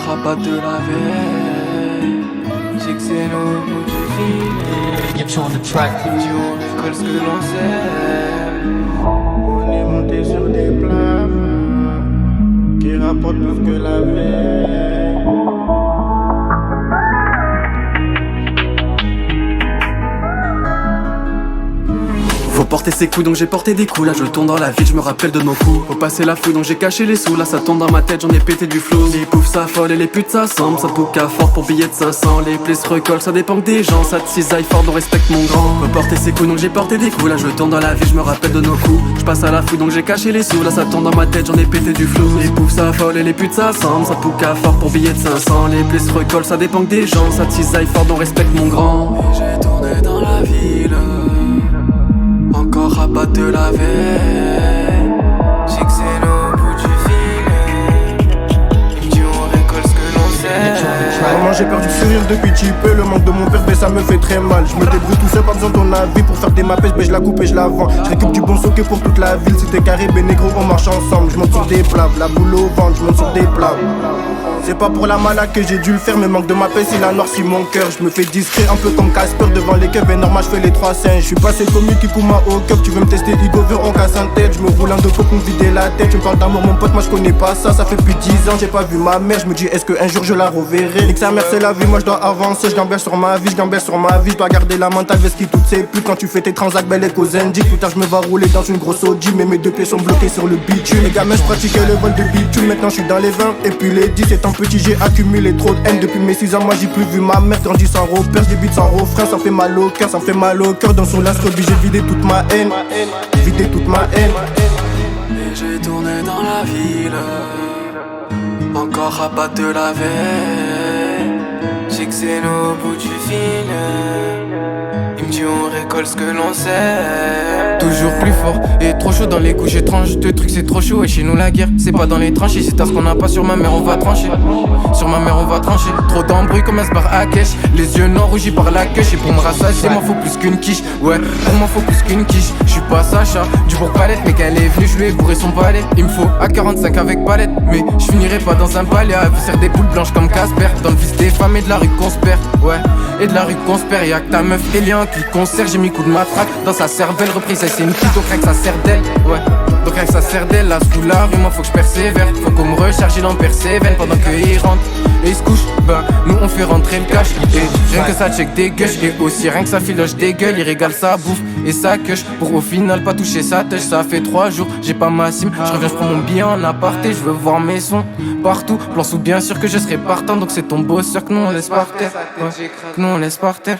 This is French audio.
Encore à pas de la veille. J'ai que c'est nous au bout du fil. Get you on the track. Tu on récolte ce que l'on sème. On est monté sur des plaves qui rapportent plus que la veille. Faut porter ses coups donc j'ai porté des coups. Là je tourne dans la ville, je me rappelle de nos coups. Faut passer la fouille donc j'ai caché les sous. Là ça tourne dans ma tête, j'en ai pété du flou. Les poufs ça folle et les putes ça semble. Ça pouca fort pour billets de 500. Les plaies se recollent, ça dépend que des gens. Ça te cisaille fort, on respecte mon grand. Faut porter ses coups donc j'ai porté des coups. Là je tourne dans la ville, je me rappelle de nos coups. Je passe à la fouille donc j'ai caché les sous. Là ça tourne dans ma tête, j'en ai pété du flou. Les poufs ça folle et les putes ça semble. Ça pouca fort pour billets de 500. Les plaies se recollent, ça dépend que des gens. Ça te cisaille fort, on respecte mon grand. Et j'ai tourné dans la ville. Encore à pas de la veille. J'ai que c'est nous au bout du fil. Et tu on récolte ce que l'on sait. Maman j'ai perdu le sourire depuis petit peu. Le manque de mon père ça me fait très mal. Je me débrouille tout seul, pas besoin de ton avis. Pour faire des mapes, je la coupe et je la vends. Je récupère du bon soquet pour toute la ville. Si t'es carré, négro, on marche ensemble. Je monte sur des plaves, la boule au ventre, je monte sur des plaves. C'est pas pour la malade que j'ai dû le faire, mais manque de ma paix, il a noirci mon cœur. Je me fais discret, un peu comme Casper devant les keufs. Et normal, je fais les 3 singes. Je suis passé comique qui couma au keuf. Tu veux me tester, Igo veut on casse un tête. Je me roule un de pour me vider la tête. Tu me parles d'amour, mon pote, moi je connais pas ça. Ça fait plus 10 ans, j'ai pas vu ma mère. Je me dis, est-ce qu'un jour je la reverrai? Nique sa mère, c'est la vie, moi je dois avancer. Je gamble sur ma vie, je gamble sur ma vie. Je dois garder la mentale, qui toutes ces putes. Quand tu fais tes transacts, belle et Zendik. Plus tard, je me vais rouler dans une grosse Audi. Mais mes 2 pieds sont bloqués sur le bitume. Les gamins, je pratiquais le vol de bitume. Maintenant, je suis dans les 20 et puis les 10. Étant petit, j'ai accumulé trop de haine depuis mes 6 ans. Moi j'ai plus vu ma mère, grandi sans repère. J'ai débute sans refrain, ça fait mal au cœur, ça fait mal au cœur. Dans son lascobie j'ai vidé toute ma haine, vidé toute ma haine. Et j'ai tourné dans la ville. Encore à pas de la veille. J'ai que c'est nous au bout du fil. Il me dit on récolte ce que l'on sait. Toujours plus fort et trop chaud dans les couches étranges. De trucs c'est trop chaud et chez nous la guerre c'est pas dans les tranchées. C'est ce qu'on a pas sur ma mère on va trancher. Sur ma mère on va trancher. Trop d'embrouilles comme un sbar à cash. Les yeux noirs rougis par la queue. Et pour me rassasier m'en faut plus qu'une quiche. Ouais pour m'en faut plus qu'une quiche. J'suis pas Sacha du Bourg-Palette. Mais qu'elle est venue je lui ai bourré son palais. Il me faut A45 avec palette. Mais je finirai pas dans un palais à faire des boules blanches comme Casper. Dans le vice des femmes et de la rue qu'on se perd. Ouais et de la rue qu'on se perd. Y'a que ta meuf Elia qui concert. J'ai mis coup de matraque dans sa cervelle. Reprise c'est une pute donc rien que ça sert d'elle. Ouais donc rien que ça sert d'elle. Là sous la rue moi faut que je persévère. Faut qu'on me recharge il en perd ses veines. Pendant qu'il rentre et il se couche. Ben nous on fait rentrer le cash. Et rien que ça check des gueuches. Et aussi rien que ça filoche des gueules. Il régale sa bouffe et sa queue. Pour au final pas toucher sa touche. Ça fait 3 jours j'ai pas ma sim. Je reviens je prends mon billet en aparté. Je veux voir mes sons partout. Plan sous bien sûr que je serai partant. Donc c'est ton bosseur que nous on laisse par terre. Ouais. Que nous on laisse par terre.